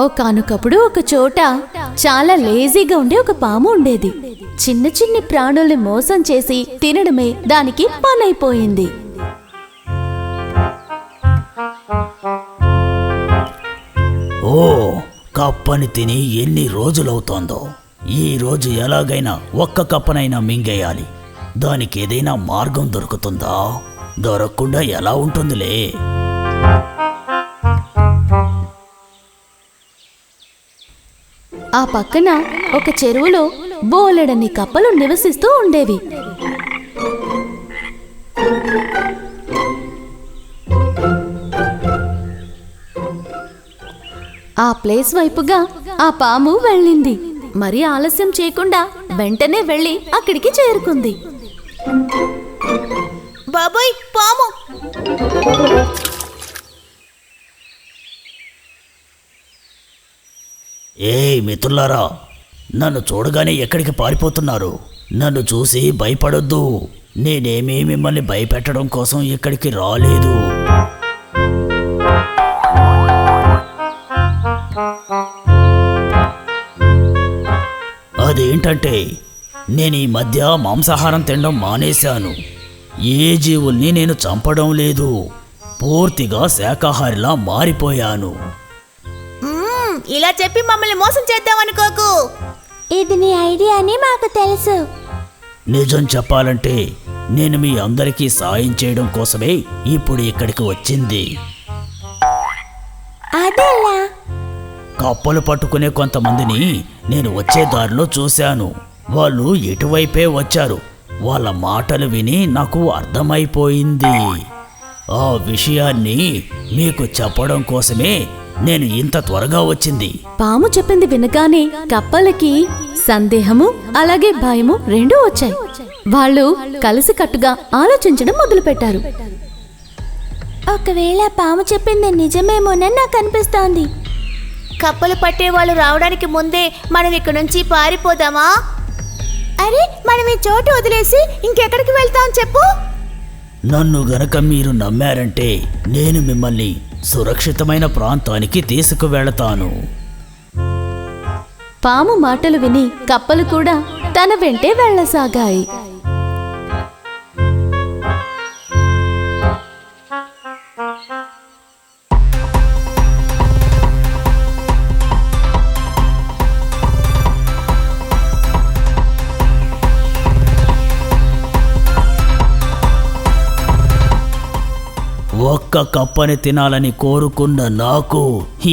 ఒకానొకప్పుడు ఒక చోట చాలా లేజీగా ఉండే ఒక పాము ఉండేది. చిన్న చిన్ని ప్రాణుల్ని మోసం చేసి తినడమే దానికి పనైపోయింది. ఓ, కప్పని తిని ఎన్ని రోజులవుతోందో. ఈ రోజు ఎలాగైనా ఒక్క కప్పనైనా మింగేయాలి. దానికి ఏదైనా మార్గం దొరుకుతుందా? దొరకకుండా ఎలా ఉంటుందిలే. ఆ పక్కన ఒక చెరువులో బోలెడన్ని కప్పలు నివసిస్తూ ఉండేవి. ఆ ప్లేస్ వైపుగా ఆ పాము వెళ్ళింది. మరి ఆలస్యం చేయకుండా వెంటనే వెళ్ళి అక్కడికి చేరుకుంది. బాబోయ్, పాము! ఏయ్ మిత్రులారా, నన్ను చూడగానే ఎక్కడికి పారిపోతున్నారు? నన్ను చూసి భయపడొద్దు. నేనేమీ మిమ్మల్ని భయపెట్టడం కోసం ఇక్కడికి రాలేదు. అదేంటంటే నేను ఈ మధ్య మాంసాహారం తినడం మానేశాను. ఏ జీవుల్ని నేను చంపడం లేదు. పూర్తిగా శాకాహారిలా మారిపోయాను. ఇలా చెప్పి మమ్మల్ని మోసం చేద్దామనుకోకు. ఇది నీ ఐడియా అని మాకు తెలుసు. నిజం చెప్పాలంటే నేను మీ అందరికీ సాయం చేయడం కోసమే ఇప్పుడు ఇక్కడికి వచ్చింది. అదెలా? కప్పలు పట్టుకునే కొంతమందిని నేను వచ్చే దారిలో చూశాను. వాళ్ళు ఎటువైపే వచ్చారు. వాళ్ళ మాటలు విని నాకు అర్థమైపోయింది. ఆ విషయాన్ని మీకు చెప్పడం కోసమే నేను ఇంత త్వరగా వచ్చింది. పాము చెప్పింది వినగానే కప్పలకి సందేహము అలాగే భయము రెండూ వచ్చాయి. వాళ్ళు కలిసికట్టుగా ఆలోచించడం మొదలుపెట్టారు. ఒకవేళ పాము చెప్పింది నిజమేమోనని నాకు అనిపిస్తోంది. కప్పలు పట్టే వాళ్ళు రావడానికి ముందే మనం ఇక్కడ నుంచి పారిపోదామా? అరే, మనం ఈ చోటు వదిలేసి ఇంకెక్కడికి వెళ్తాం చెప్పు. నన్ను గనక మీరు నమ్మారంటే నేను మిమ్మల్ని సురక్షితమైన ప్రాంతానికి తీసుకువెళతాను. పాము మాటలు విని కప్పలు కూడా తన వెంటే వెళ్ళసాగాయి. ఒక్క కప్పని తినాలని కోరుకున్న నాకు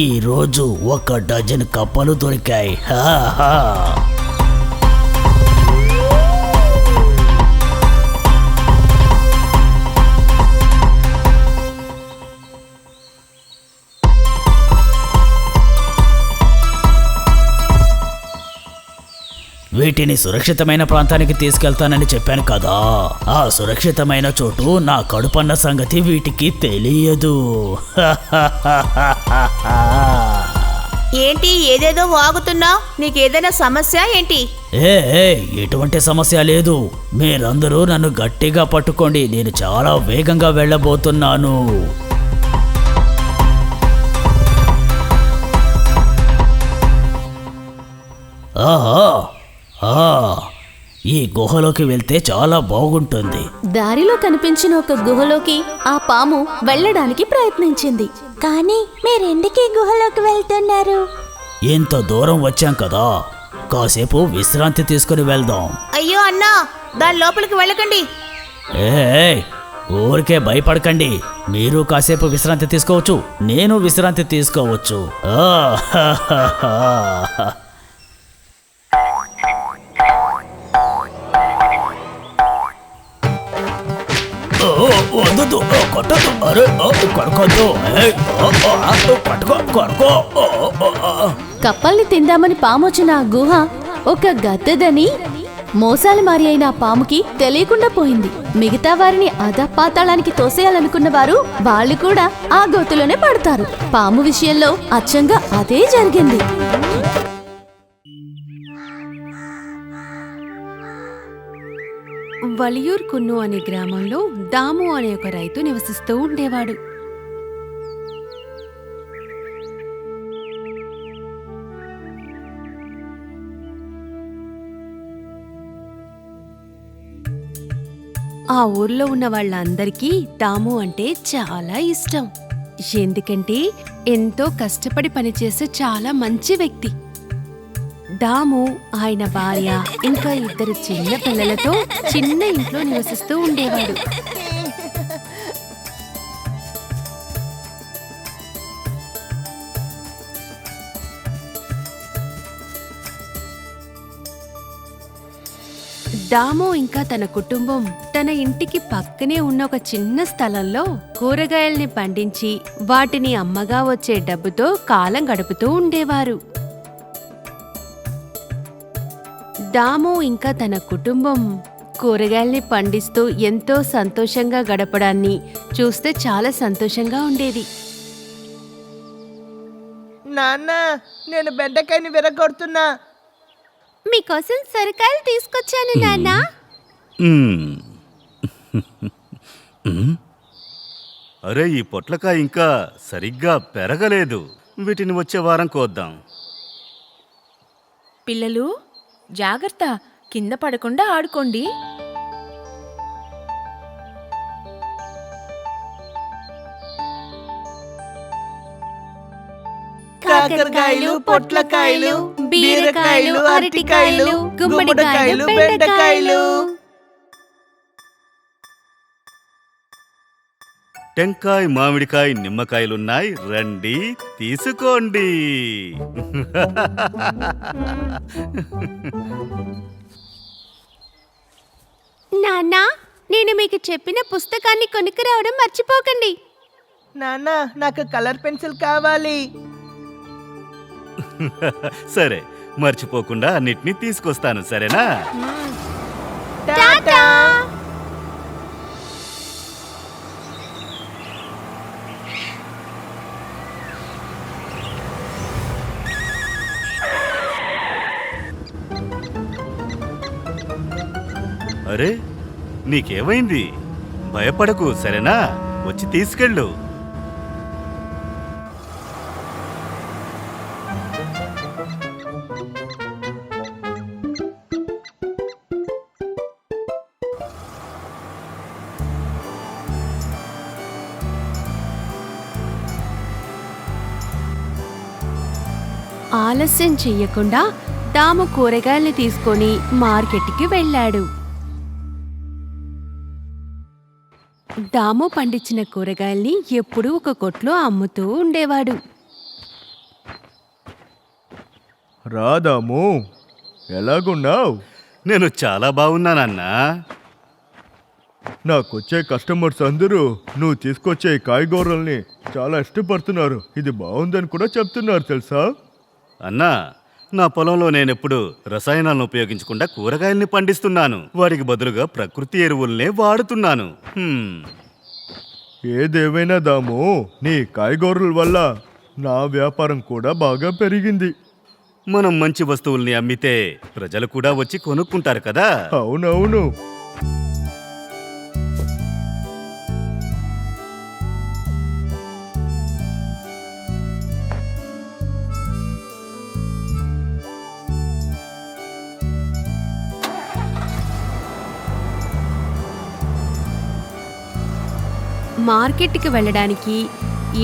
ఈరోజు 1 డజన్ కప్పలు దొరికాయి. హాహా. వీటిని సురక్షితమైన ప్రాంతానికి తీసుకెళ్తానని చెప్పాను కదా. ఆ సురక్షితమైన చోటు నా కడుపన్న సంగతి వీటికి తెలియదు. ఏంటి ఏదేదో వాగుతున్నావు? నీకేదైనా సమస్య ఏంటి? ఎటువంటి సమస్య లేదు. మీరందరూ నన్ను గట్టిగా పట్టుకోండి. నేను చాలా వేగంగా వెళ్ళబోతున్నాను. ఈ గుహలోకి వెళ్తే చాలా బాగుంటుంది. దారిలో కనిపించిన ఒక గుహలోకి ఆ పాము వెళ్ళడానికి ప్రయత్నించింది. కానీ మీరెందుకు ఈ గుహలోకి వెళ్తున్నారు? ఇంత దూరం వచ్చాం కదా, కాసేపు విశ్రాంతి తీసుకుని వెళ్దాం. అయ్యో అన్నా, దాని లోపలికి వెళ్ళకండి. ఊరికే భయపడకండి. మీరు కాసేపు విశ్రాంతి తీసుకోవచ్చు, నేను విశ్రాంతి తీసుకోవచ్చు. వద్దు, కొట్టద్దు. అరే కొడకొద్దు. కొట్టుకో. కప్పల్ని తిందామని పామొచ్చిన ఆ గుహ ఒక గద్దెదని మోసాలు మారి అయిన పాముకి తెలియకుండా పోయింది. మిగతా వారిని అధపాతాళానికి తోసేయాలనుకున్న వారు వాళ్ళు కూడా ఆ గోతులోనే పడతారు. పాము విషయంలో అచ్చంగా అదే జరిగింది. వలియూర్ కున్ను అనే గ్రామంలో దాము అనే ఒక రైతు నివసిస్తూ ఉండేవాడు. ఆ ఊర్లో ఉన్న వాళ్ళందరికీ దాము అంటే చాలా ఇష్టం. ఎందుకంటే ఎంతో కష్టపడి పనిచేసే చాలా మంచి వ్యక్తి. దాము ఆయన భార్య ఇంకా 2 చిన్న పిల్లలతో చిన్న ఇంట్లో నివసిస్తూ ఉండేవాడు. దాము ఇంకా తన కుటుంబం తన ఇంటికి పక్కనే ఉన్న ఒక చిన్న స్థలంలో కూరగాయల్ని పండించి వాటిని అమ్మగా వచ్చే డబ్బుతో కాలం గడుపుతూ ఉండేవారు. దాము ఇంకా తన కుటుంబం కూరగాయల్ని పండిస్తూ ఎంతో సంతోషంగా గడపడాన్ని చూస్తే చాలా సంతోషంగా ఉండేది. నాన్న, నేను బెండకాయని విరగొడుతున్నా. మీకోసం సొరకాయలు తీసుకొచ్చాను నాన్న. అరే, ఈ పొట్లకాయ ఇంకా సరిగ్గా పెరగలేదు. వీటిని వచ్చే వారం కోద్దాం. పిల్లలు జాగ్రత్త, కింద పడకుండా ఆడుకోండి. కాకరకాయలు, పొట్లకాయలు, బీరకాయలు, అరటికాయలు, గుమ్మడికాయలు, బెండకాయలు. టెంకాయ, మామిడికాయ, నిమ్మకాయలున్నాయి. రండి, తీసుకోండి. నాన్న, నేను మీకు చెప్పిన పుస్తకాన్ని కొనుక్కు రావడం మర్చిపోకండి. నాన్న, నాకు కలర్ పెన్సిల్ కావాలి. సరే, మర్చిపోకుండా అన్నిటినీ తీసుకొస్తాను, సరేనా? టాటా. అరే, నీకేమైంది? భయపడకు, సరేనా? వచ్చి తీసుకెళ్ళు. ఆలస్యం చెయ్యకుండా దాము కూరగాయల్ని తీసుకొని మార్కెట్కి వెళ్ళాడు. దాము పండించిన కూరగాయల్ని ఎప్పుడూ ఒక కొట్లో అమ్ముతూ ఉండేవాడు. రాదాము, ఎలాగున్నావు? నేను చాలా బాగున్నానన్నా. నాకొచ్చే కస్టమర్స్ అందరూ నువ్వు తీసుకొచ్చే కాయగూరల్ని చాలా ఇష్టపడుతున్నారు. ఇది బాగుందని కూడా చెప్తున్నారు, తెలుసా? అన్నా, నా పొలంలో నేనెప్పుడు రసాయనాలను ఉపయోగించకుండా కూరగాయల్ని పండిస్తున్నాను. వాటికి బదులుగా ప్రకృతి ఎరువుల్నే వాడుతున్నాను. ఏదేమైనా దాము, నీ కాయగూరల వల్ల నా వ్యాపారం కూడా బాగా పెరిగింది. మనం మంచి వస్తువుల్ని అమ్మితే ప్రజలు కూడా వచ్చి కొనుక్కుంటారు కదా. అవునవును. మార్కెట్కి వెళ్ళడానికి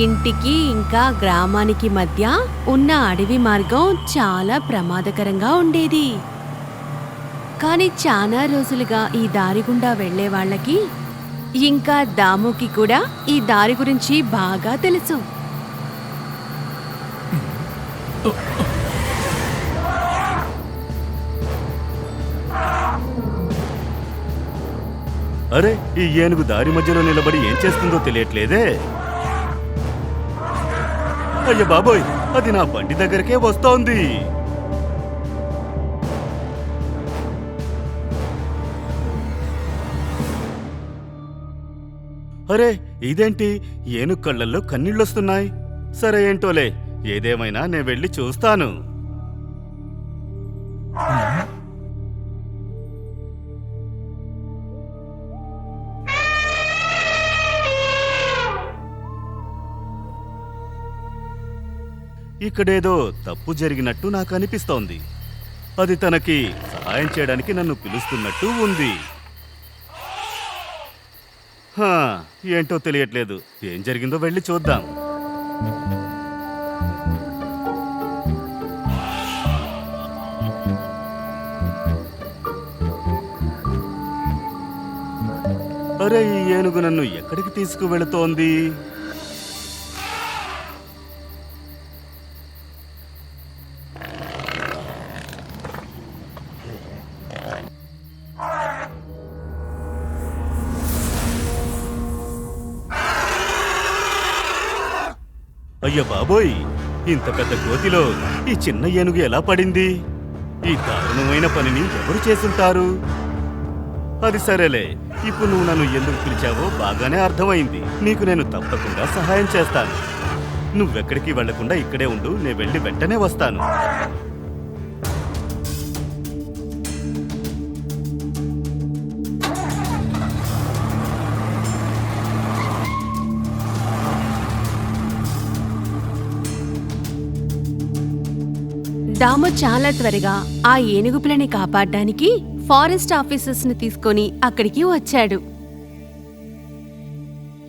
ఇంటికి ఇంకా గ్రామానికి మధ్య ఉన్న అడవి మార్గం చాలా ప్రమాదకరంగా ఉండేది. కానీ చాలా రోజులుగా ఈ దారి గుండా వెళ్లే వాళ్ళకి ఇంకా దాముకి కూడా ఈ దారి గురించి బాగా తెలుసు. అరే, ఈ ఏనుగు దారి మధ్యలో నిలబడి ఏం చేస్తుందో తెలియట్లేదే. అయ్య బాబోయ్, అది నా బండి దగ్గరకే వస్తోంది. అరే, ఇదేంటి? ఏనుగు కళ్ళల్లో కన్నీళ్ళొస్తున్నాయి. సరే, ఏంటోలే, ఏదేమైనా నేను వెళ్ళి చూస్తాను. ఇక్కడేదో తప్పు జరిగినట్టు నాకు అనిపిస్తోంది. అది తనకి సహాయం చేయడానికి నన్ను పిలుస్తున్నట్టు ఉంది. హా, ఏంటో తెలియట్లేదు. ఏం జరిగిందో వెళ్ళి చూద్దాం. అరే, ఈ ఏనుగు నన్ను ఎక్కడికి తీసుకువెళుతోంది? అయ్య బాబోయ్, ఇంత పెద్ద గోతిలో ఈ చిన్న ఏనుగు ఎలా పడింది? ఈ దారుణమైన పనిని ఎవరు చేసుంటారు? అది సరేలే, ఇప్పుడు నువ్వు నన్ను ఎందుకు పిలిచావో బాగానే అర్థమైంది. నీకు నేను తప్పకుండా సహాయం చేస్తాను. నువ్వెక్కడికి వెళ్లకుండా ఇక్కడే ఉండు, నేను వెళ్ళి వెంటనే వస్తాను. దాము చాలా త్వరగా ఆ ఏనుగు పిల్లని కాపాడడానికి ఫారెస్ట్ ఆఫీసర్స్ ని తీసుకొని అక్కడికి వచ్చాడు.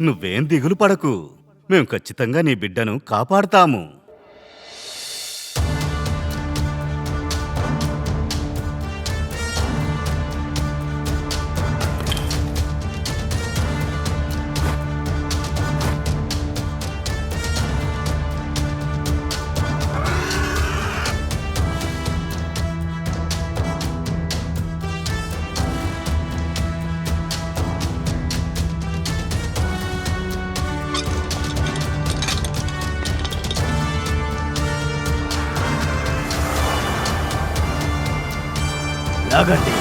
నువ్వేం దిగులు పడకు, మేం ఖచ్చితంగా నీ బిడ్డను కాపాడతాము. లాగండి.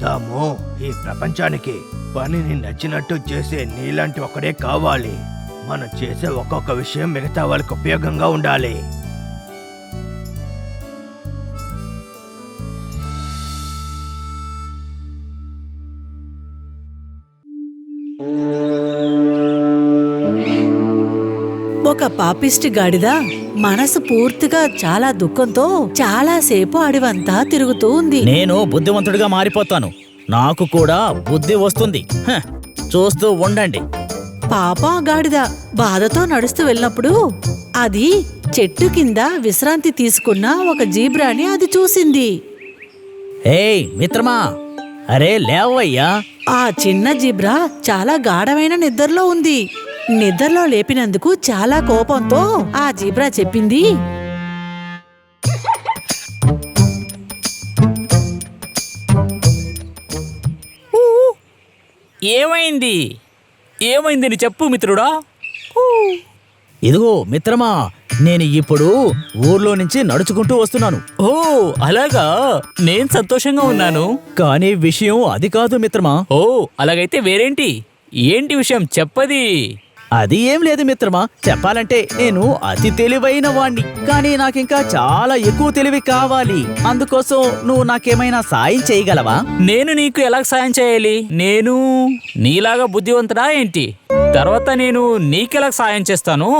దాము, ఈ ప్రపంచానికి పనిని నచ్చినట్టు చేసే నీలాంటి ఒకడే కావాలి. మనం చేసే ఒక్కొక్క విషయం మిగతా వాళ్ళకి ఉపయోగంగా ఉండాలి. ఒక పాపిష్టి గాడిద మనసు పూర్తిగా చాలా దుఃఖంతో చాలాసేపు అడవంతా తిరుగుతూ ఉంది. నేను బుద్ధివంతుడిగా మారిపోతాను, నాకు కూడా బుద్ధి వస్తుంది. చూస్తూ ఉండండి. పాప గాడిద బాధతో నడుస్తూ వెళ్ళినప్పుడు అది చెట్టు కింద విశ్రాంతి తీసుకున్న ఒక జీబ్రాని అది చూసింది. ఏయ్ మిత్రమా, అరే లేవయ్యా. ఆ చిన్న జీబ్రా చాలా గాఢమైన నిద్రలో ఉంది. నిద్రలో లేపినందుకు చాలా కోపంతో ఆ జీబ్రా చెప్పింది, ఏమైంది? ఏమైందని చెప్పు మిత్రుడా. ఇదిగో మిత్రమా, నేను ఇప్పుడు ఊర్లో నుంచి నడుచుకుంటూ వస్తున్నాను. ఓ అలాగా, నేను సంతోషంగా ఉన్నాను. కానీ విషయం అది కాదు మిత్రమా. ఓ అలాగైతే వేరేంటి? ఏంటి విషయం చెప్పది? అది ఏం లేదు మిత్రమా, చెప్పాలంటే నేను అతి తెలివైన వాణ్ణి, కానీ నాకింకా చాలా ఎక్కువ తెలివి కావాలి. అందుకోసం నువ్వు నాకేమైనా సాయం చేయగలవా? నేను నీకు ఎలా సాయం చేయాలి? నేను నీలాగా బుద్ధివంతుడా ఏంటి? తర్వాత నేను నీకెలా సాయం చేస్తాను?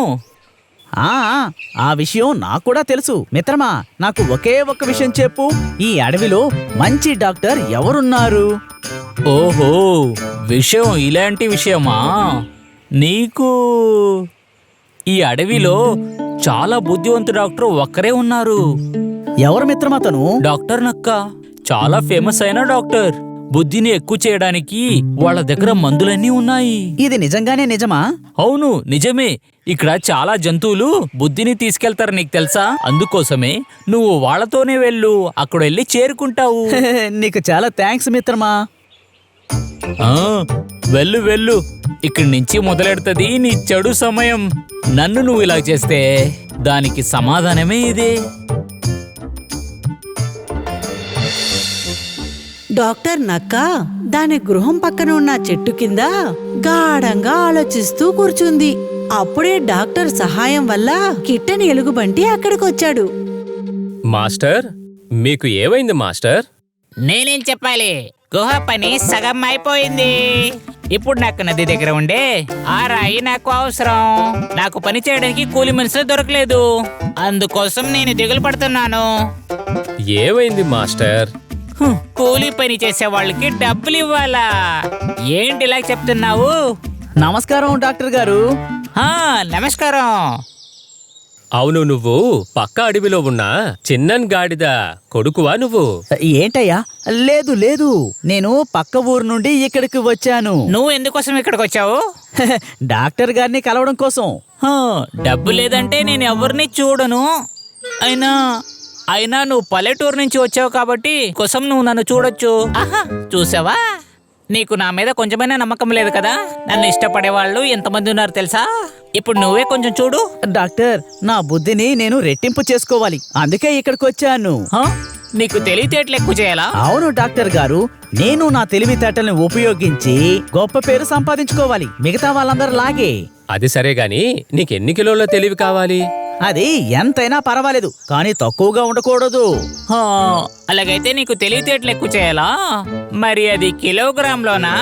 ఆ విషయం నాకు కూడా తెలుసు మిత్రమా. నాకు ఒకే ఒక్క విషయం చెప్పు, ఈ అడవిలో మంచి డాక్టర్ ఎవరున్నారు? ఓహో, విషయం ఇలాంటి విషయమా? నీకు ఈ అడవిలో చాలా బుద్ధివంతు డాక్టర్ ఒక్కరే ఉన్నారు. ఎవరు మిత్రమా తను? డాక్టర్ నక్క, చాలా ఫేమస్ అయిన డాక్టర్. బుద్ధిని ఎక్కువ చేయడానికి వాళ్ళ దగ్గర మందులన్నీ ఉన్నాయి. ఇది నిజంగానే నిజమా? అవును, నిజమే. ఇక్కడ చాలా జంతువులు బుద్ధిని తీసుకెళ్తారు, నీకు తెలుసా? అందుకోసమే నువ్వు వాళ్ళతోనే వెళ్ళు, అక్కడ వెళ్ళి చేరుకుంటావు. నీకు చాలా థ్యాంక్స్ మిత్రమా. వెళ్ళు వెళ్ళు, ఇక్కడి నుంచి మొదలెడుతుంది నీ చెడు సమయం. నన్ను నువ్వు ఇలా చేస్తే దానికి సమాధానమే ఇదే. డాక్టర్ నక్క దాని గృహం పక్కన ఉన్న చెట్టు కింద గాఢంగా ఆలోచిస్తూ కూర్చుంది. అప్పుడే డాక్టర్ సహాయం వల్ల కిట్టని ఎలుగుబంటి అక్కడికొచ్చాడు. మాస్టర్, మీకు ఏమైంది మాస్టర్? నేనేం చెప్పాలి, గుహ పని సగం అయిపోయింది. ఇప్పుడు నాకు నది దగ్గర ఉండే ఆ రాయి నాకు అవసరం. నాకు పని చేయడానికి కూలి మనుషులు దొరకలేదు, అందుకోసం నేను దిగులు పడుతున్నాను. ఏమైంది మాస్టర్? కూలి పని చేసే వాళ్ళకి డబ్బులు ఇవ్వాలా? ఏంటి ఇలా చెప్తున్నావు? నమస్కారం డాక్టర్ గారు. నమస్కారం. అవును, నువ్వు పక్క అడవిలో ఉన్న చిన్నన్ గాడిద కొడుకువా నువ్వు? ఏంటయ్యా? లేదు లేదు, నేను పక్క ఊరు నుండి ఇక్కడికి వచ్చాను. నువ్వు ఎందుకోసం ఇక్కడికి వచ్చావు? డాక్టర్ గారిని కలవడం కోసం. డబ్బు లేదంటే నేను ఎవరిని చూడను. అయినా నువ్వు పల్లెటూరు నుంచి వచ్చావు కాబట్టి కోసం నువ్వు నన్ను చూడొచ్చు. చూసావా, నీకు నా మీద కొంచెమైనా నమ్మకం లేదు కదా? నన్ను ఇష్టపడే వాళ్ళు ఎంతమంది ఉన్నారు తెలుసా? ఇప్పుడు నువ్వే కొంచెం చూడు. డాక్టర్, నా బుద్ధిని నేను రెట్టింపు చేసుకోవాలి, అందుకే ఇక్కడికి వచ్చాను. నీకు తెలివితేటలు ఎక్కువ చేయాలా? అవును డాక్టర్ గారు, నేను నా తెలివితేటల్ని ఉపయోగించి గొప్ప పేరు సంపాదించుకోవాలి, మిగతా వాళ్ళందరూ లాగే. అది సరే గాని నీకెన్ని కిలోల తెలివి కావాలి? అది ఎంతైనా పర్వాలేదు, కానీ తక్కువగా ఉండకూడదు. అలాగైతే నీకు తెలివితేటలు ఎక్కువ చేయాలా? మరి అది కిలోగ్రామ్లోనా?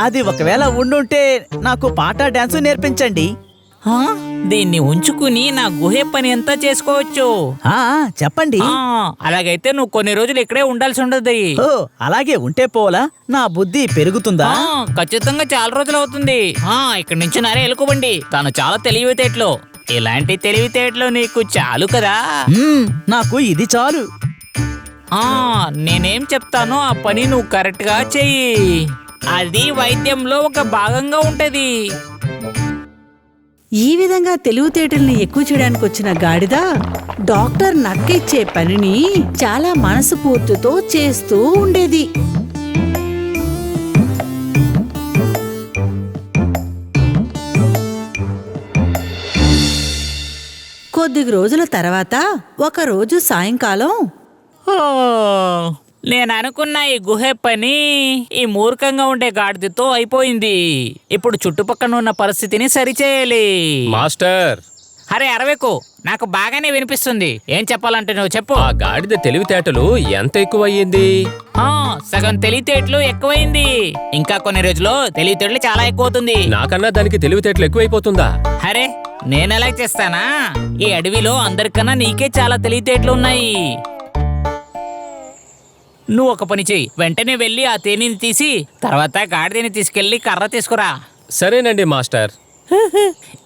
అది ఒకవేళ ఉండుంటే నాకు పాట డాన్స్ నేర్పించండి. దీన్ని ఉంచుకుని నా గుహ పని అంతా చేసుకోవచ్చు. చెప్పండి. అలాగైతే నువ్వు కొన్ని రోజులు ఇక్కడే ఉండాల్సి ఉండదు. అలాగే ఉంటే పోలా నా బుద్ధి పెరుగుతుందా? ఖచ్చితంగా చాలా రోజులు అవుతుంది. ఇక్కడ నుంచి నారే ఎలుకోబండి, తను చాలా తెలివితేటలు. ఇలాంటి తెలివితేటలు నీకు చాలు కదా? నాకు ఇది చాలు. నేనేం చెప్తానో ఆ పని నువ్వు కరెక్ట్ గా చెయ్యి. అది వైద్యంలో ఒక భాగంగా ఉంటది. ఈ విధంగా తెలివితేటల్ని ఎక్కువ చేయడానికి వచ్చిన గాడిద డాక్టర్ నక్క ఇచ్చే పనిని చాలా మనస్ఫూర్తితో చేస్తూ ఉండేది. కొద్ది రోజుల తర్వాత ఒక రోజు సాయంకాలం నేను అనుకున్న ఈ గుహ పని ఈ మూర్ఖంగా ఉండే గాడిదతో అయిపోయింది. ఇప్పుడు చుట్టుపక్కల ఉన్న పరిస్థితిని సరిచేయాలి. మాస్టర్, అరే అరవేకు, నాకు బాగానే వినిపిస్తుంది. ఏం చెప్పాలంటే నువ్వు చెప్పు. ఆ గాడిద తెలివితేటలు ఎంత ఎక్కువయ్యింది? సగం తెలివితేటలు ఎక్కువైంది. ఇంకా కొన్ని రోజుల్లో తెలివితేటలు చాలా ఎక్కువ అవుతుంది. నాకన్నా దానికి తెలివితేటలు ఎక్కువైపోతుందా? అరే నేనెలా చేస్తానా? ఈ అడవిలో అందరికన్నా నీకే చాలా తెలివితేటలు ఉన్నాయి. నువ్వు ఒక పని చెయ్యి, వెంటనే వెళ్ళి ఆ తేనెని తీసి తర్వాత గాడిదని తీసుకెళ్లి కర్ర తీసుకురా. సరేనండి మాస్టర్.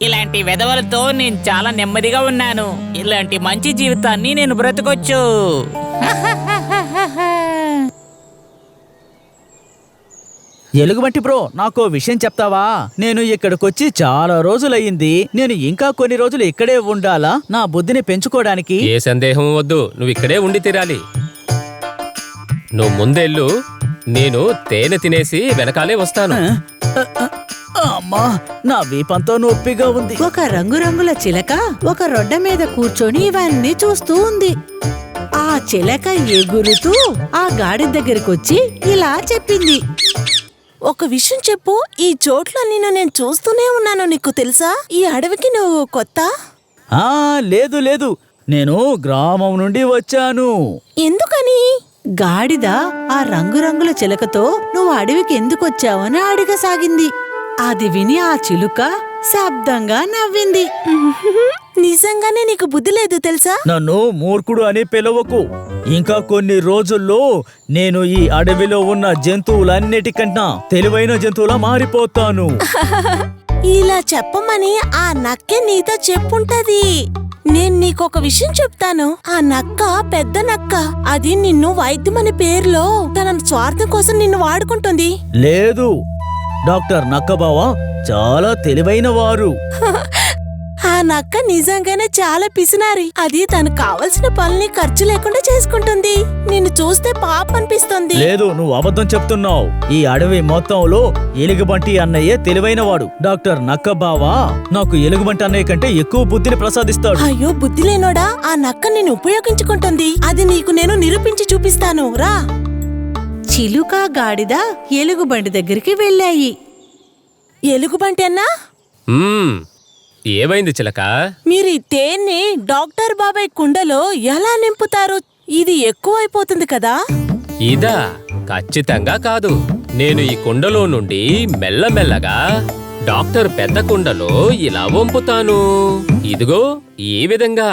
ఇలాంటి వెధవలతో నేను చాలా నెమ్మదిగా ఉన్నాను. ఇలాంటి మంచి జీవితాన్ని నేను బ్రతకొచ్చు. ఎలుగుబంటి బ్రో, నాకో విషయం చెప్తావా? నేను ఇక్కడికొచ్చి చాలా రోజులయ్యింది. నేను ఇంకా కొన్ని రోజులు ఇక్కడే ఉండాలా నా బుద్ధిని పెంచుకోవడానికి? ఏ సందేహం వద్దు, నువ్వు ఇక్కడే ఉండి తీరాలి. నువ్వు ముందెళ్ళు, నేను తేనె తినేసి వెనకాలే వస్తాను. అమ్మా, నా వీపంతో నొప్పిగా ఉంది. ఒక రంగురంగుల చిలక ఒక రొడ్డ మీద కూర్చొని ఇవన్నీ చూస్తూ ఉంది. ఆ చిలక ఎగురుతూ ఆ గాడిద దగ్గరికొచ్చి ఇలా చెప్పింది. ఒక విషయం చెప్పు, ఈ చోట్ల నేను చూస్తూనే ఉన్నాను, నీకు తెలుసా? ఈ అడవికి నువ్వు కొత్త? లేదు లేదు, నేను గ్రామం నుండి వచ్చాను. ఎందుకని? గాడిద ఆ రంగురంగుల చిలకతో నువ్వు అడవికి ఎందుకొచ్చావని అడగసాగింది. అది విని ఆ చిలుక శబ్దంగా నవ్వింది. నిజంగానే నీకు బుద్ధి లేదు తెలుసా? నన్ను మూర్ఖుడు అని పిలవకు. ఇంకా కొన్ని రోజుల్లో నేను ఈ అడవిలో ఉన్న జంతువులన్నిటికన్నా తెలివైన జంతువులా మారిపోతాను. ఇలా చెప్పమని ఆ నక్కే నీతో చెప్పుంటది. నేను నీకొక విషయం చెప్తాను. ఆ నక్క పెద్ద నక్క. అది నిన్ను వైద్యమని పేరులో తన స్వార్థం కోసం నిన్ను వాడుకుంటుంది. లేదు, డాక్టర్ నక్కబావ చాలా తెలివైన వారు. ఆ నక్క నిజంగానే చాలా పిసినారి. అది తనకు కావలసిన పనుల్ని ఖర్చు లేకుండా చేసుకుంటుంది. నిన్ను చూస్తే పాపం అనిపిస్తుంది. లేదు, నువ్వు అబద్ధం చెప్తున్నావు. ఈ అడవి మొత్తంలో ఎలుగుబంటి అన్నయ్య తెలివైన వాడు. డాక్టర్ నక్కబావ నాకు ఎలుగుబంటి అన్నయ్య కంటే ఎక్కువ బుద్ధిని ప్రసాదిస్తాడు. అయ్యో బుద్ధి లేనోడా, ఆ నక్క నిన్ను ఉపయోగించుకుంటుంది. అది నీకు నేను నిరూపించి చూపిస్తాను, రా. చిలుక గాడిద ఎలుగుబంటి దగ్గరికి వెళ్ళాయి. ఎలుగుబంటి అన్నా? ఏమైంది చిలక? మీరు ఈ తేనె డాక్టర్ బాబాయ్ కుండలో ఎలా నింపుతారు? ఇది ఎక్కువైపోతుంది కదా. ఇదా? ఖచ్చితంగా కాదు. నేను ఈ కుండలో నుండి మెల్లమెల్లగా డాక్టర్ పెద్ద కుండలో ఇలా వంపుతాను. ఇదిగో ఈ విధంగా.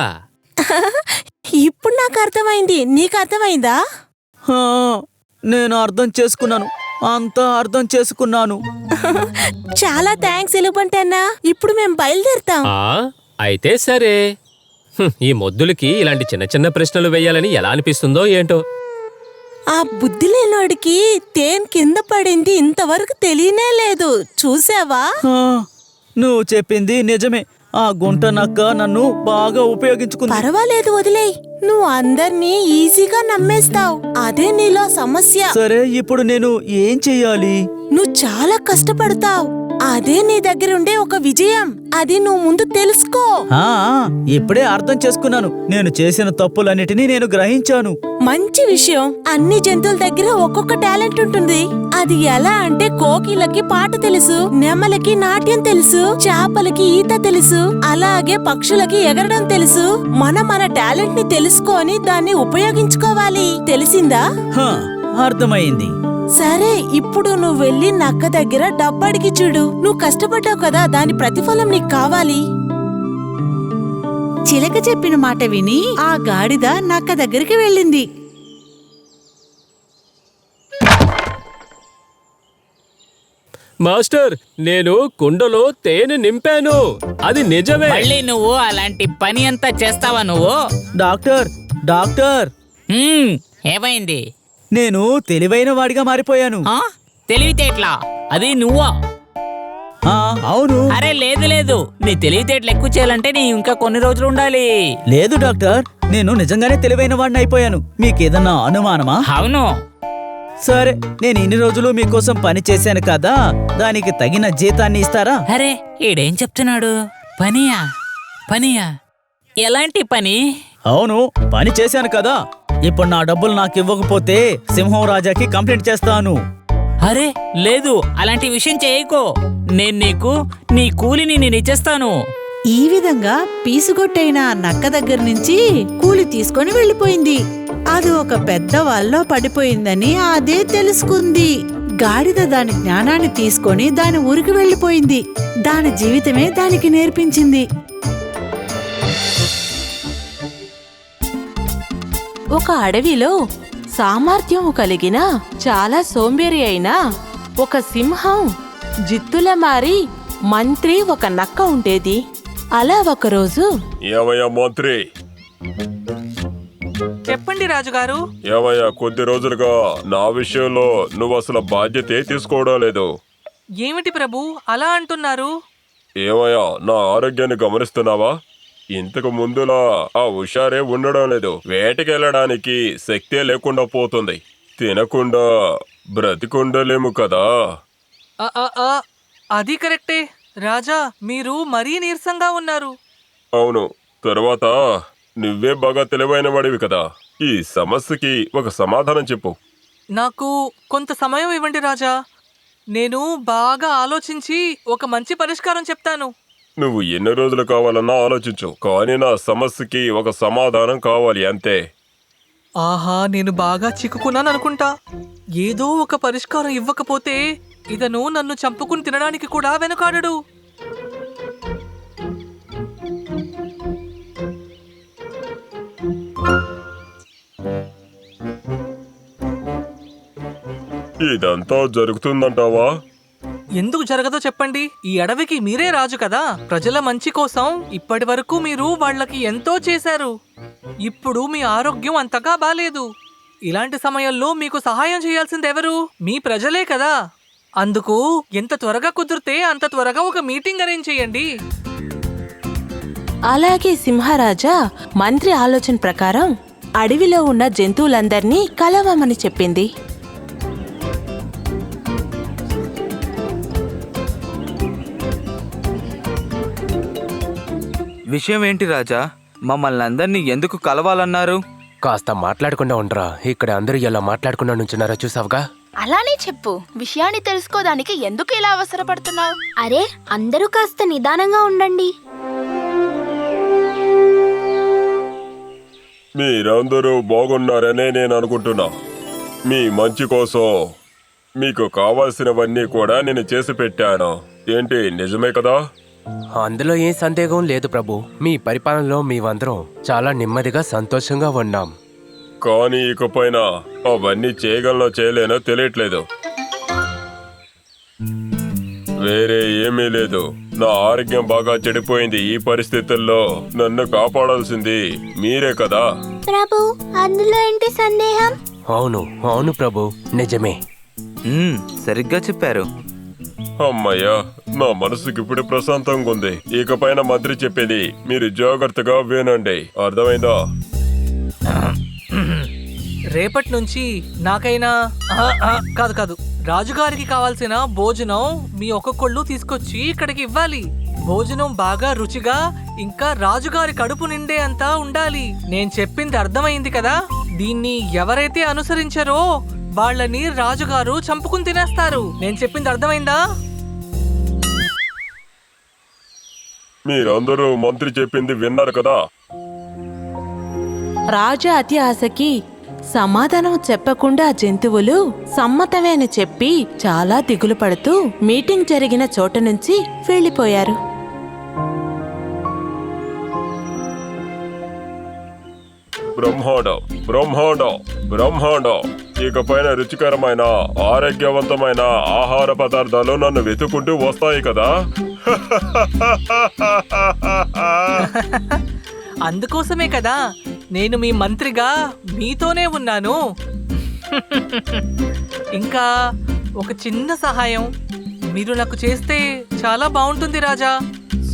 ఇప్పుడు నాకు అర్థమైంది. నీకు అర్థమైందా? నేను అర్థం చేసుకున్నాను, అంతా అర్థం చేసుకున్నాను. చాలా థ్యాంక్స్ ఎలుగుబంటి అన్నా. ఇప్పుడు మేము బయలుదేరుతాం. అయితే సరే. ఈ మొద్దులకి ఇలాంటి చిన్న చిన్న ప్రశ్నలు వేయాలని ఎలా అనిపిస్తుందో ఏంటో. ఆ బుద్ధి లేనోడికి తేనె కింద పడింది ఇంతవరకు తెలియనే లేదు. చూసావా? నువ్వు చెప్పింది నిజమే. ఆ గుంట నక్క నన్ను బాగా ఉపయోగించుకుంది. పర్వాలేదు, వదిలేయ్. నువ్వు అందర్నీ ఈజీగా నమ్మేస్తావు. అదే నీలో సమస్య. సరే, ఇప్పుడు నేను ఏం చెయ్యాలి? నువ్వు చాలా కష్టపడతావు. అదే నీ దగ్గరుండే ఒక విజయం. అది నువ్వు ముందు తెలుసుకో. ఇప్పుడే అర్థం చేసుకున్నాను. నేను చేసిన తప్పులన్నిటినీ నేను గ్రహించాను. మంచి విషయం. అన్ని జంతువుల దగ్గర ఒక్కొక్క టాలెంట్ ఉంటుంది. అది ఎలా అంటే కోకిలకి పాట తెలుసు, నెమలకి నాట్యం తెలుసు, చేపలకి ఈత తెలుసు, అలాగే పక్షులకి ఎగరడం తెలుసు. మన టాలెంట్ ని తెలుసుకొని దాన్ని ఉపయోగించుకోవాలి. తెలిసిందా? అర్థమైంది. సరే, ఇప్పుడు నువ్వు వెళ్ళి నక్క దగ్గర డబ్బడికి చూడు. నువ్వు కష్టపడ్డావు కదా, దాని ప్రతిఫలం నీకు కావాలి. చిలక చెప్పిన మాట విని ఆ గాడిద నక్క దగ్గరికి వెళ్ళింది. మాస్టర్, నేను కుండలో తేనె నింపాను. అది నిజమే. మళ్ళీ నువ్వు అలాంటి పని అంతా చేస్తావా నువ్వు? డాక్టర్ ఏమైంది? నేను తెలివైన వాడిగా మారిపోయాను. తెలివితేట్లా? అది నువ్వా? అవును. అరే లేదు, నీ తెలివితేటలు ఎక్కువ చేయాలంటే నీ ఇంకా కొన్ని రోజులు ఉండాలి. లేదు డాక్టర్, నేను నిజంగానే తెలివైన వాడిని అయిపోయాను. మీకేదన్నా అనుమానమా? అవును. సరే, నేను ఇన్ని రోజులు మీకోసం పని చేశాను కదా, దానికి తగిన జీతాన్ని ఇస్తారా? అరే, ఈడేం చెప్తున్నాడు? పనియా? ఎలాంటి పని? అవును, పని చేశాను కదా. ఇప్పుడు నా డబ్బులు నాకు ఇవ్వకపోతే సింహం రాజాకి కంప్లైంట్ చేస్తాను. అరే లేదు, అలాంటి విషయం చేయకో. నేను నీకు నీ కూలిని నేను ఇచ్చేస్తాను. ఈ విధంగా పీసుగొట్టైన నక్క దగ్గర నుంచి కూలి తీసుకొని వెళ్ళిపోయింది. అది ఒక పెద్ద వల్లో పడిపోయిందని అదే తెలుసుకుంది. గాడిద దాని జ్ఞానాన్ని తీసుకొని దాని ఊరికి వెళ్ళిపోయింది. దాని జీవితమే దానికి నేర్పించింది. ఒక అడవిలో సామర్థ్యం కలిగిన చాలా సోంబేరి అయిన ఒక సింహం, జిత్తుల మారి మంత్రి, ఒక నక్క ఉండేది. అలా ఒకరోజు, ఏమయ్యా మంత్రి? చెప్పండి రాజుగారు. ఏమయ్యా, కొద్ది రోజులుగా నా విషయంలో నువ్వు అసలు బాధ్యతే తీసుకోవడం లేదు. ఏమిటి ప్రభు అలా అంటున్నారు? ఏమయ్యా, నా ఆరోగ్యాన్ని గమనిస్తున్నావా? ఇంతకు ముందులా ఆ హుషారే ఉండడం లేదు. వేటకెళ్ళడానికి శక్తే లేకుండా పోతుంది. తినకుండా బ్రతికుండలేము కదా. అది కరెక్టే రాజా, మీరు మరీ నీరసంగా ఉన్నారు. అవును, తర్వాత నువ్వే బాగా తెలివైన వాడివి కదా. ఈ సమస్యకి ఒక సమాధానం చెప్పు. నాకు కొంత సమయం ఇవ్వండి రాజా. నేను బాగా ఆలోచించి ఒక మంచి పరిష్కారం చెప్తాను. నువ్వు ఎన్ని రోజులు కావాలన్నా ఆలోచించు, కానీ నా సమస్యకి ఒక సమాధానం కావాలి అంతే. ఆహా, నేను బాగా చిక్కుకున్నాను అనుకుంటా. ఏదో ఒక పరిష్కారం ఇవ్వకపోతే ఇతను నన్ను చంపుకుని తినడానికి కూడా వెనుకాడడు. ఇదంతా జరుగుతుందంటావా? ఎందుకు జరగదో చెప్పండి. ఈ అడవికి మీరే రాజు కదా. ప్రజల మంచి కోసం ఇప్పటి వరకు మీరు వాళ్ళకి ఎంతో చేశారు. ఇప్పుడు మీ ఆరోగ్యం అంతగా బాలేదు. ఇలాంటి సమయంలో మీకు సహాయం చేయాల్సిందెవరు? మీ ప్రజలే కదా. అందుకు ఎంత త్వరగా కుదిరితే అంత త్వరగా ఒక మీటింగ్ అరేంజ్ చేయండి. అలాగే సింహరాజా మంత్రి ఆలోచన ప్రకారం అడవిలో ఉన్న జంతువులందర్నీ కలవమని చెప్పింది. విషయం ఏంటి రాజా? మమ్మల్ని అందరినీ ఎందుకు కలవాలన్నారు? కాస్త మాట్లాడకుండా ఉండరా. ఇక్కడ అందరూ ఎలా మాట్లాడకుండా నుంచున్నారో చూసావుగా. అలానే చెప్పు. విషయాన్ని తెలుసుకోదానికి ఎందుకు ఇలా అవసరపడుతున్నావు? అరే, అందరూ కాస్త నిదానంగా ఉండండి. మీరందరూ బాగున్నారనే నేను అనుకుంటున్నా. మీ మంచి కోసం మీకు కావాల్సినవన్నీ కూడా నేను చేసి పెట్టాను. ఏంటి, నిజమే కదా? అందులో ఏం సందేహం లేదు ప్రభు. మీ పరిపాలనలో మేమందరం చాలా నెమ్మదిగా సంతోషంగా ఉన్నాం. కానీ ఇకపైన అవన్నీ చేయగలనో చేయలేనో తెలియట్లేదు. వేరే ఏమీ లేదు. నా ఆరోగ్యం బాగా చెడిపోయింది. ఈ పరిస్థితుల్లో నన్ను కాపాడాల్సింది మీరే కదా. ప్రభు, అందులో ఏంటి సందేహం? అవును అవును ప్రభు, నిజమే. సరిగ్గా చెప్పారు. అమ్మయ్యా, నా మనసుకి ఇప్పుడు ప్రశాంతంగా ఉంది. ఇకపైన మంత్రి చెప్పేది మీరు జాగ్రత్తగా వినండి, అర్థమైందా? రేపటి నుంచి నాకైనా కాదు రాజుగారికి కావాల్సిన భోజనం మీ ఒక్కొక్కళ్ళు తీసుకొచ్చి ఇక్కడికి ఇవ్వాలి. భోజనం బాగా రుచిగా ఇంకా రాజుగారి కడుపు నిండే అంతా ఉండాలి. నేను చెప్పింది అర్థమైంది కదా? దీన్ని ఎవరైతే అనుసరించారో వాళ్ళని రాజుగారు చంపుకుని తినేస్తారు. నేను చెప్పింది అర్థమైందా? మీరందరూ మంత్రి చెప్పింది విన్నారు కదా? రాజు అతి ఆశకి సమాధానం చెప్పకుండా జంతువులు సమ్మతమే అని చెప్పి చాలా దిగులు పడుతూ మీటింగ్ జరిగిన చోట నుంచి వెళ్ళిపోయారు. బ్రహ్మాండం బ్రహ్మాండం బ్రహ్మాండం. ఇకపైన రుచికరమైన ఆరోగ్యవంతమైన ఆహార పదార్థాలు నన్ను వెతుకుంటూ వస్తాయి కదా. అందుకోసమే కదా నేను మీ మంత్రిగా మీతోనే ఉన్నాను. ఇంకా ఒక చిన్న సహాయం మీరు నాకు చేస్తే చాలా బాగుంటుంది రాజా.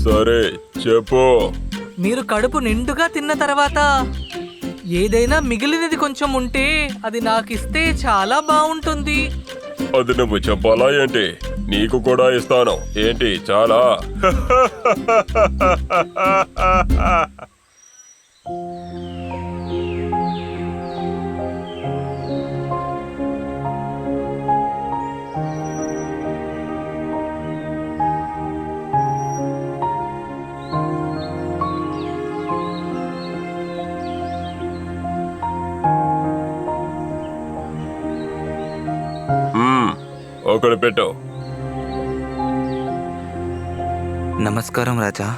సరే చెప్పు. మీరు కడుపు నిండుగా తిన్న తర్వాత ఏదైనా మిగిలినది కొంచెం ఉంటే అది నాకు ఇస్తే చాలా బాగుంటుంది. అది నువ్వు చెప్పాలా ఏంటి? నీకు కూడా ఇస్తాను. ఏంటి, చాలా? ఒకటి పెట్టు. నమస్కారం రాజా.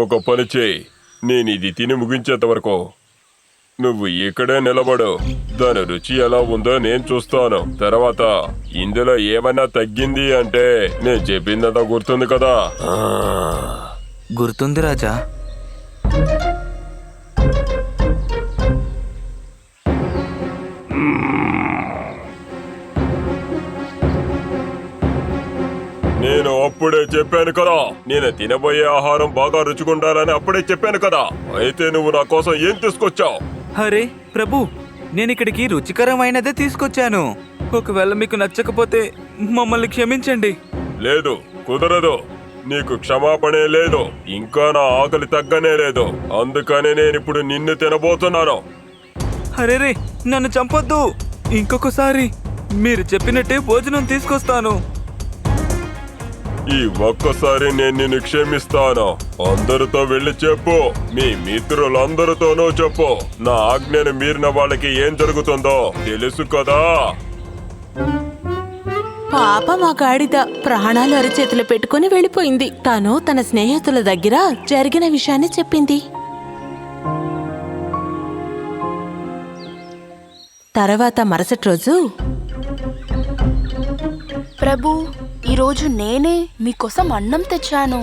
ఒక పని చేయి, నేను ఇది తిని ముగించేంత వరకు నువ్వు ఇక్కడే నిలబడు. దాని రుచి ఎలా ఉందో నేను చూస్తాను. తర్వాత ఇందులో ఏమైనా తగ్గింది అంటే నేను చెప్పిందంతా గుర్తుంది కదా? గుర్తుంది రాజా. నేను అప్పుడే చెప్పాను కదా, నేను తినబోయే ఆహారం బాగా రుచిగుండాలని అప్పుడే చెప్పాను కదా. అయితే నువ్వు నా కోసం ఏం తీసుకొచ్చావు? అరే ప్రభు, నేను ఇక్కడికి రుచికరమైనదే తీసుకొచ్చాను. ఒకవేళ మీకు నచ్చకపోతే మమ్మల్ని క్షమించండి. లేదు, కుదరదు. నీకు క్షమాపణే లేదు. ఇంకా నా ఆకలి తగ్గనే లేదు. అందుకనే నేనిప్పుడు నిన్ను తినబోతున్నాను. అరేరే, నన్ను చంపొద్దు. ఇంకొకసారి మీరు చెప్పినట్టే భోజనం తీసుకొస్తాను. ఈ ఒక్కసారి నేను నిన్ను క్షమిస్తాను. అందరితో వెళ్ళి చెప్పు, మీ మిత్రులందరితోనూ చెప్పు, నా ఆజ్ఞను మీరిన వాళ్ళకి ఏం జరుగుతుందో తెలుసు కదా. పాప మా గాడిద ప్రాణాలు అరిచేతులు పెట్టుకుని వెళ్ళిపోయింది. తను తన స్నేహితుల దగ్గర జరిగిన విషయాన్ని చెప్పింది. తర్వాత మరుసటి రోజు, ప్రభు, ఈరోజు నేనే మీకోసం అన్నం తెచ్చాను.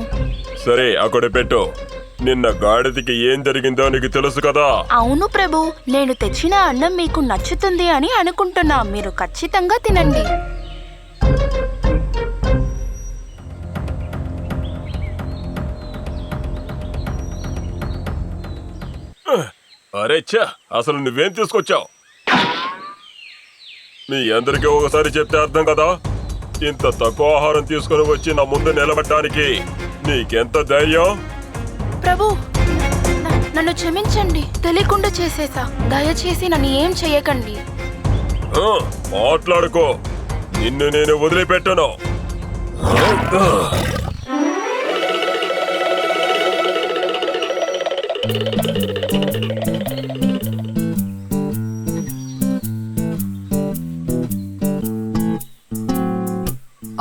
సరే, అక్కడ పెట్టు. నిన్న గాడిదకి ఏం జరిగిందో నీకు తెలుసు కదా? అవును ప్రభు, నేను తెచ్చిన అన్నం మీకు నచ్చుతుంది అని అనుకుంటున్నా. మీరు ఖచ్చితంగా తినండి. అరే ఛా, అసలు నువ్వేం తీసుకొచ్చావు? మీ అందరికీ ఒకసారి చెప్తే అర్థం కదా. ఇంత తక్కువ ఆహారం తీసుకుని వచ్చి నా ముందు నిలబడడానికి నీకెంత ధైర్యం? ప్రభు, నన్ను క్షమించండి. తెలియకుండా చేసేసా. దయచేసి నన్ను ఏం చెయ్యకండి. మాట్లాడుకో. నిన్ను నేను వదిలిపెట్టను.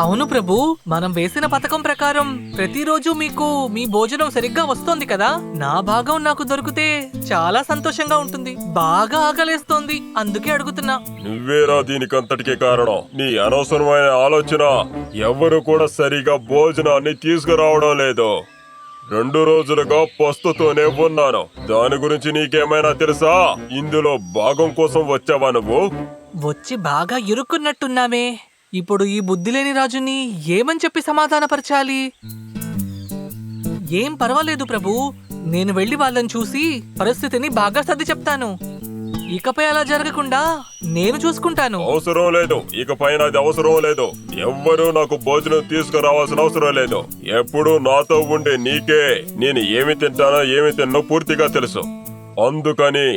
అవును ప్రభు, మనం వేసిన పథకం ప్రకారం ప్రతిరోజు మీకు మీ భోజనం సరిగ్గా వస్తోంది కదా. నా భాగం నాకు దొరికితే చాలా సంతోషంగా ఉంటుంది. బాగా ఆకలేస్తోంది, అందుకే అడుగుతున్నా. నువ్వేరా దీనికంతటికి కారణం. నీ అనవసరమైన ఆలోచన. ఎవరు కూడా సరిగా భోజనాన్ని తీసుకురావడం లేదు. 2 రోజులుగా పస్తుతోనే ఉన్నాను. దాని గురించి నీకేమైనా తెలుసా? ఇందులో భాగం కోసం వచ్చావా నువ్వు? వచ్చి బాగా ఇరుక్కున్నట్టున్నామే. ఇప్పుడు ఈ బుద్ధిలేని రాజుని ఏమని చెప్పి సమాధానపరచాలి? ఏం పర్వాలేదు ప్రభు, నేను వెళ్లి వాళ్ళని చూసి పరిస్థితిని బాగా సర్ది చెప్తాను. ఇకపై అలా జరగకుండా నేను చూసుకుంటాను. అవసరం లేదు, ఇకపైన అది అవసరం లేదు. ఎవ్వరూ నాకు భోజనం తీసుకురావాల్సిన అవసరం లేదు. ఎప్పుడూ నాతో ఉండే నీకే నేను ఏమి తింటానో ఏమి తిన్నో పూర్తిగా తెలుసు. అందుకని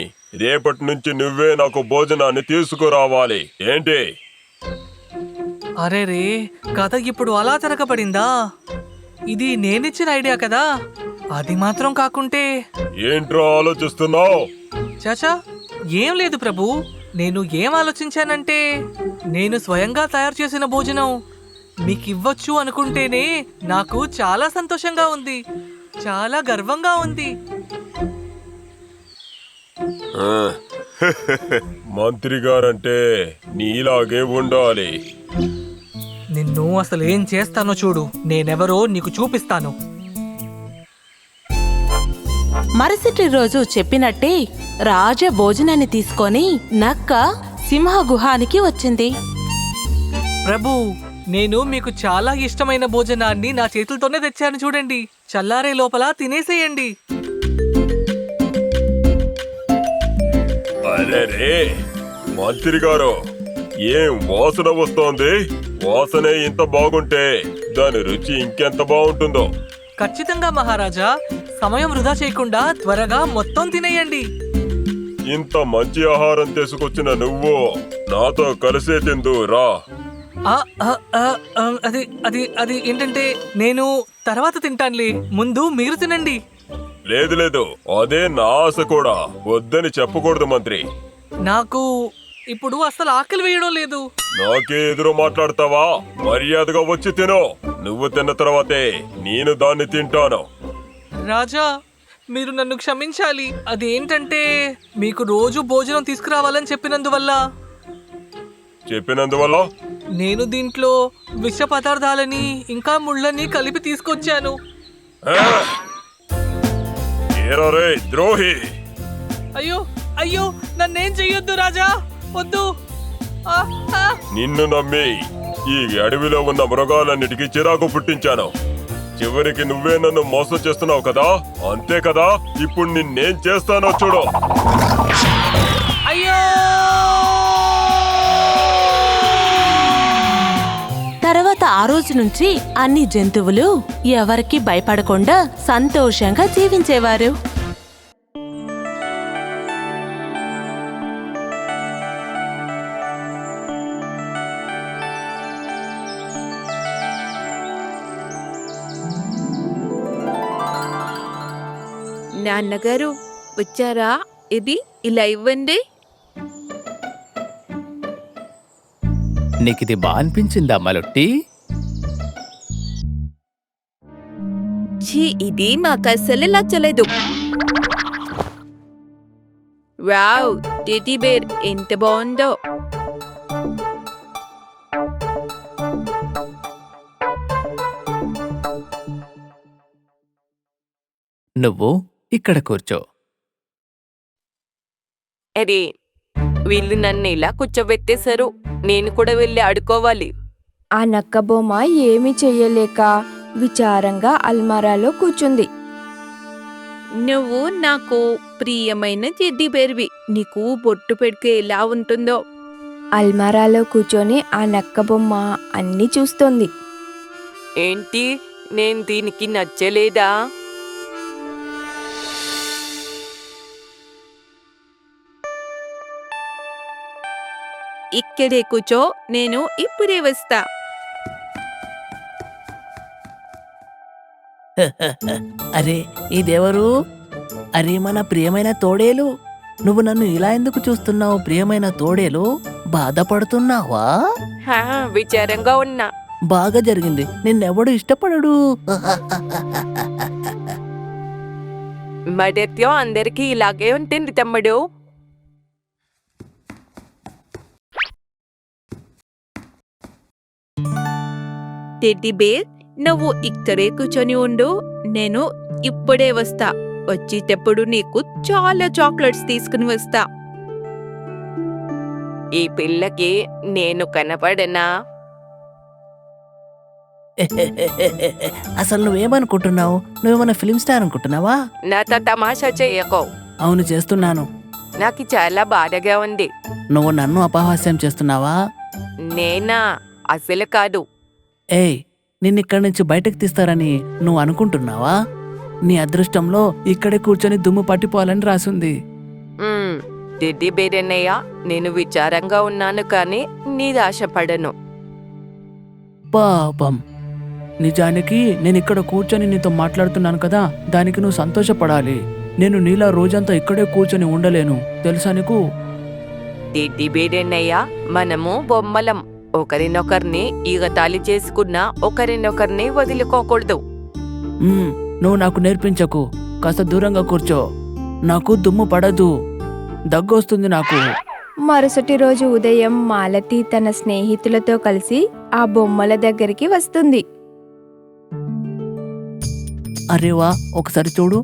రేపటి నుంచి నువ్వే నాకు భోజనాన్ని తీసుకురావాలి. ఏంటి? అరే రే, కథ ఇప్పుడు అలా తిరగబడిందా? ఇది నేనిచ్చిన ఐడియా కదా. అది మాత్రం కాకుంటే ఏంట్రా ఆలోచిస్తున్నావు? చాచా, ఏం లేదు ప్రభు. నేను ఏం ఆలోచించానంటే, నేను స్వయంగా తయారు చేసిన భోజనం మీకు ఇవ్వచ్చు అనుకుంటేనే నాకు చాలా సంతోషంగా ఉంది, చాలా గర్వంగా ఉంది. మంత్రి గారంటే నీలాగే ఉండాలి. నిన్ను అసలు ఏం చేస్తానో చూడు. నేనెవరో నీకు చూపిస్తాను. మరుసటి రోజు చెప్పినట్టే రాజ భోజనాన్ని తీసుకొని నక్క సింహ గుహానికి వచ్చింది. ప్రభు, నేను మీకు చాలా ఇష్టమైన భోజనాన్ని నా చేతులతోనే తెచ్చాను చూడండి. చల్లారే లోపల తినేసేయండి. అరే మంత్రి గారు, ఏం వాసన వస్తోంది? వాసనే ఇంత బాగుంటే దాని రుచి ఇంకెంత బాగుంటుందో. ఖచ్చితంగా మహారాజా, సమయం వృధా చేయకుండా త్వరగా మొత్తం తినేయండి. ఇంత మంచి ఆహారం తీసుకొచ్చిన నువ్వు నాతో కలిసే తిందు రా. అది అది అది ఏంటంటే, నేను తర్వాత తింటానులే, ముందు మీరు తినండి. లేదు లేదు, అదే నా ఆశ కూడా. వద్దని చెప్పకూడదు మంత్రి. నాకు ఇప్పుడు అసలు ఆకలి వేయడం లేదు. నాకే ఎదురు మాట్లాడతావా? మర్యాదగా వచ్చి తిను. నువ్వు తిన్న తర్వాతే నేను దాన్ని తింటాను. రాజా, మీరు నన్ను క్షమించాలి. అదేంటంటే, మీకు రోజు భోజనం తీసుకురావాలని చెప్పినందువల్ల నేను దీంట్లో విష పదార్థాలని ఇంకా ముళ్ళని కలిపి తీసుకొచ్చాను. ఏరే ద్రోహి! అయ్యో అయ్యో, నన్నేం చెయ్యొద్దు రాజా, వద్దు. నిన్ను నమ్మి ఈ అడవిలో ఉన్న మృగాలన్నిటికీ చిరాకు పుట్టించాను. చివరికి నువ్వే నన్ను మోసం చేస్తున్నావు కదా, అంతే కదా? ఇప్పుడు నిన్నేం చేస్తానో చూడు. అయ్యో! తర్వాత ఆ రోజు నుంచి అన్ని జంతువులు ఎవరికి భయపడకుండా సంతోషంగా జీవించేవారు. నాన్నగారు వచ్చారా? ఇది ఇలా ఇవ్వండి. నీకిది బా అనిపించిందా మలొట్టి? ఇది మాకు అస్సలు నచ్చలేదు. వావ్, టెడ్డీ బేర్ ఎంత బాగుందో. నువ్వు ఇక్కడ కూర్చో. అరే, వీళ్ళు నన్ను ఇలా కూర్చోబెట్టేశారు. నేను కూడా వెళ్ళి ఆడుకోవాలి. ఆ నక్క బొమ్మ ఏమీ చెయ్యలేక విచారంగా అల్మారాలో కూర్చుంది. నువ్వు నాకు ప్రియమైన టెడ్డీ బేర్వి. నీకు బొట్టు పెడితే ఎలా ఉంటుందో. అల్మారాలో కూర్చొని ఆ నక్క బొమ్మ అన్నీ చూస్తోంది. ఏంటి, నేను దీనికి నచ్చలేదా? ఇక్కడే కూర్చో, నేను ఇప్పుడే వస్తా. అరే ఇదెవరు? అరే మన ప్రియమైన తోడేలు. నువ్వు నన్ను ఇలా ఎందుకు చూస్తున్నావు ప్రియమైన తోడేలు? బాధపడుతున్నావా? విచారంగా ఉన్నా. బాగా జరిగింది. నిన్నెవడు ఇష్టపడడు. మొదట్లో అందరికీ ఇలాగే ఉంటుంది తమ్ముడు. టెడ్డీ బేర్, నువ్వు ఇక్కడే కూర్చొని ఉండు. నేను ఇప్పుడే వస్తా. వచ్చేటప్పుడు నీకు చాలా చాక్లెట్స్ తీసుకుని వస్తా. ఈ పిల్లకి నేను కనపడనా? అసలు నువ్వేమనుకుంటున్నావు? నువ్వేమన్నా ఫిలిం స్టార్ అనుకుంటున్నావా? నాతో తమాషా చేయకో. అవును, చేస్తున్నాను. నాకు చాలా బాధగా ఉంది. నువ్వు నన్ను అపహాస్యం చేస్తున్నావా? నేనా? అసలు కాదు. ఏయ్, నిన్నిక్కడి నుంచి బయటకు తీస్తారని నువ్వు అనుకుంటున్నావా? నీ అదృష్టంలో ఇక్కడే కూర్చొని దుమ్ము పట్టిపోవాలని రాసుంది. టెడ్డీ బేర్ అన్నయ్య, నేను విచారంగా ఉన్నాను కానీ నీదాశపడను. పాపం. నిజానికి నేను ఇక్కడ కూర్చొని నీతో మాట్లాడుతున్నాను కదా, దానికి నువ్వు సంతోషపడాలి. నేను నీలా రోజంతా ఇక్కడే కూర్చొని ఉండలేను, తెలుసా నీకు? టెడ్డీ బేర్ అన్నయ్య, మనము బొమ్మలం. ఒకరినొకరిని ఈగతాళి చేసుకున్నా ఒకరినొకరిని వదులుకోకూడదు. నువ్వు నాకు నేర్పించకు. కాస్త దూరంగా కూర్చో. నాకు దుమ్ము పడదు, దగ్గొస్తుంది నాకు. మరుసటి రోజు ఉదయం మాలతి తన స్నేహితులతో కలిసి ఆ బొమ్మల దగ్గరికి వస్తుంది. అరే వా, ఒకసారి చూడు,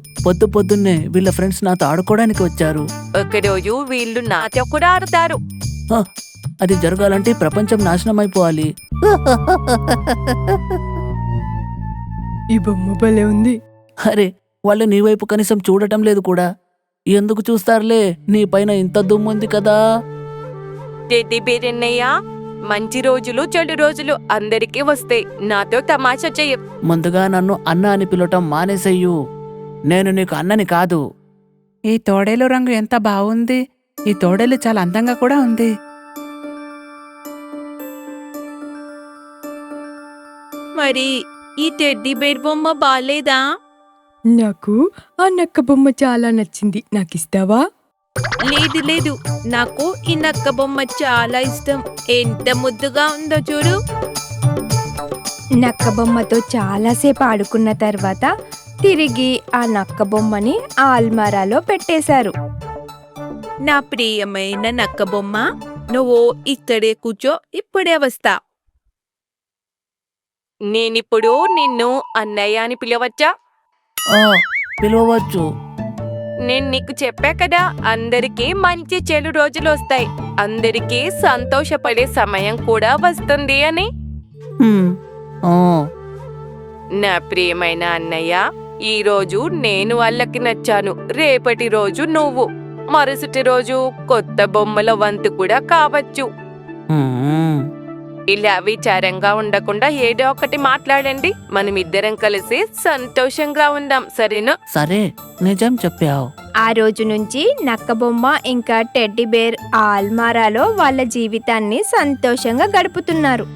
పొద్దున్నే వీళ్ళ ఫ్రెండ్స్ నాతో ఆడుకోవడానికి వచ్చారు. ఒకరోజు వీళ్ళు నాతో కూడా ఆడతారు. అది జరగాలంటే ప్రపంచం నాశనం అయిపోవాలి. ఈ బొమ్మ భలే ఉంది. అరే, వాళ్ళు నీ వైపు కనీసం చూడటం లేదు కూడా. ఎందుకు చూస్తారులే, నీ పైన ఇంత దుమ్ముంది కదా. టెడ్డీ బేర్ అన్నయ్య, మంచి రోజులు చెడు రోజులు అందరికీ వస్తాయి. నాతో తమాషా చెయ్య. ముందుగా నన్ను అన్న అని పిలవటం మానేసెయ్యు. నేను నీకు అన్నని కాదు. ఈ తోడేలు రంగు ఎంత బాగుంది. ఈ తోడేలు చాలా అందంగా కూడా ఉంది. మరి ఈ టెడ్డీ బేర్ బొమ్మ బాలేదా? నాకు ఆ నక్క బొమ్మ చాలా నచ్చింది. నాకిస్తావా? లేదు లేదు, నాకు ఈ నక్క బొమ్మ చాలా ఇష్టం. ఎంత ముద్దుగా ఉందో చూడు. నక్క బొమ్మతో చాలాసేపు ఆడుకున్న తర్వాత తిరిగి ఆ నక్క బొమ్మని ఆ అల్మారాలో పెట్టేశారు. నా ప్రియమైన నక్క బొమ్మ, నువ్వు ఇక్కడే కూర్చో, ఇప్పుడే వస్తా. నేనిప్పుడు నిన్ను అన్నయ్య అని పిలవచ్చా? పిలవచ్చు. నేను నీకు చెప్పా కదా, అందరికీ మంచి చెడు రోజులు వస్తాయి. అందరికీ సంతోషపడే సమయం కూడా వస్తుంది అని. నా ప్రియమైన అన్నయ్య, ఈ రోజు నేను వాళ్ళకి నచ్చాను. రేపటి రోజు నువ్వు, మరుసటి రోజు కొత్త బొమ్మల వంతు కూడా కావచ్చు. ఇలా విచారంగా ఉండకుండా ఏదో ఒకటి మాట్లాడండి. మనమిద్దరం కలిసి సంతోషంగా ఉందాం, సరేనా? సరే, నిజం చెప్పావు. ఆ రోజు నుంచి నక్క బొమ్మ ఇంకా టెడ్డీ బేర్ ఆ అల్మారాలో వాళ్ళ జీవితాన్ని సంతోషంగా గడుపుతున్నారు.